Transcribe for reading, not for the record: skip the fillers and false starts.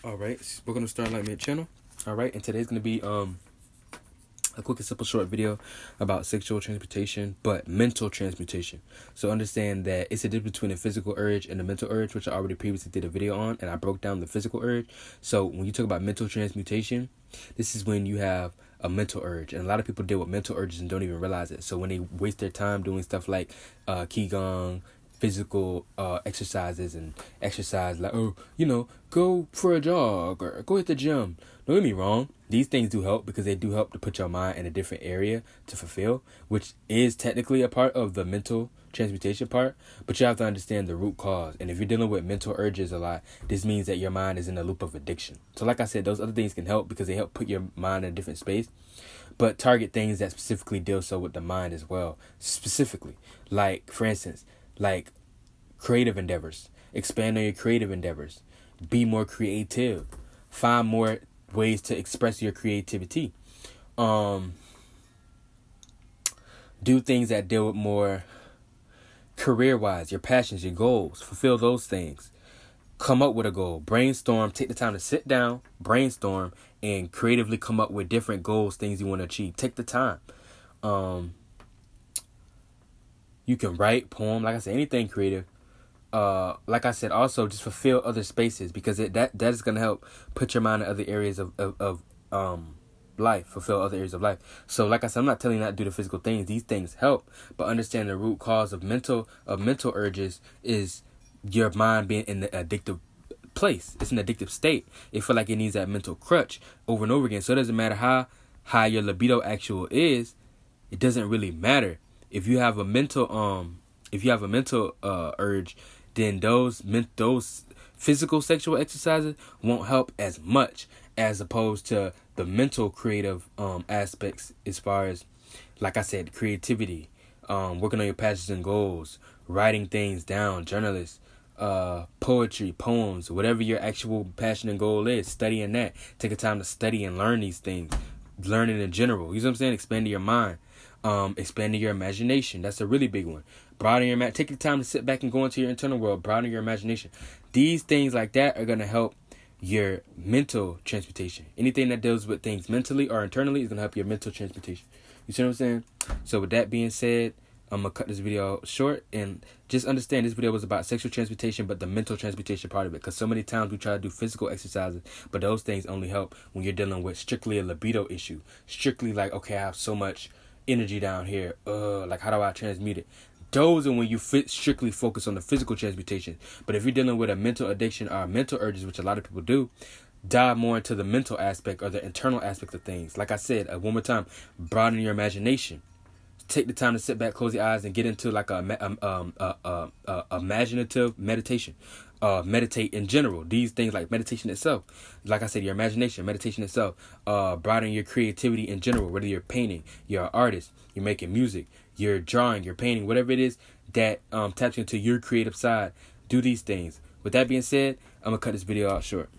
All right, we're gonna start like mid channel. All right, and today's gonna be a quick and simple short video about sexual transmutation, but mental transmutation. So understand that it's a difference between a physical urge and a mental urge, which I already previously did a video on, and I broke down the physical urge. So when you talk about mental transmutation, this is when you have a mental urge, and a lot of people deal with mental urges and don't even realize it. So when they waste their time doing stuff like qigong, physical exercises and exercise like, oh, go for a jog or go hit the gym. Don't get me wrong, these things do help because they do help to put your mind in a different area to fulfill, which is technically a part of the mental transmutation part, but you have to understand the root cause. And if you're dealing with mental urges a lot, this means that your mind is in a loop of addiction. So like I said, those other things can help because they help put your mind in a different space, but target things that specifically deal so with the mind as well. Specifically, like for instance, like creative endeavors. Expand on your creative endeavors. Be more creative. Find more ways to express your creativity. Do things that deal with more career-wise, your passions, your goals. Fulfill those things. Come up with a goal. Brainstorm. Take the time to sit down, brainstorm, and creatively come up with different goals, things you want to achieve. Take the time. You can write, poem, like I said, anything creative. Like I said, also just fulfill other spaces because that is gonna help put your mind in other areas of life, fulfill other areas of life. So like I said, I'm not telling you not to do the physical things. These things help, but understand the root cause of mental urges is your mind being in the addictive place. It's an addictive state. It feel like it needs that mental crutch over and over again. So it doesn't matter how high your libido actual is. It doesn't really matter if you have a mental urge, then those physical sexual exercises won't help as much as opposed to the mental creative aspects, as far as, like I said, creativity, working on your passions and goals, writing things down, journalists, poetry, poems, whatever your actual passion and goal is, studying that. Take a time to study and learn these things. Learning in general. You know what I'm saying? Expanding your mind. Expanding your imagination. That's a really big one. Broaden your take the time to sit back and go into your internal world. Broaden your imagination. These things like that are going to help your mental transmutation. Anything that deals with things mentally or internally is going to help your mental transmutation. You see what I'm saying? So with that being said, I'm going to cut this video short and just understand this video was about sexual transmutation, but the mental transmutation part of it. Because so many times we try to do physical exercises, but those things only help when you're dealing with strictly a libido issue. Strictly like, okay, I have so much energy down here. Like how do I transmute it? Those are when you strictly focus on the physical transmutation. But if you're dealing with a mental addiction or mental urges, which a lot of people do, dive more into the mental aspect or the internal aspect of things. Like I said, one more time, broaden your imagination. Take the time to sit back, close your eyes, and get into like a imaginative meditation. Meditate in general. These things like meditation itself. Like I said, your imagination, meditation itself. Broaden your creativity in general. Whether you're painting, you're an artist, you're making music, you're drawing, you're painting, whatever it is that taps into your creative side. Do these things. With that being said, I'm gonna cut this video out short.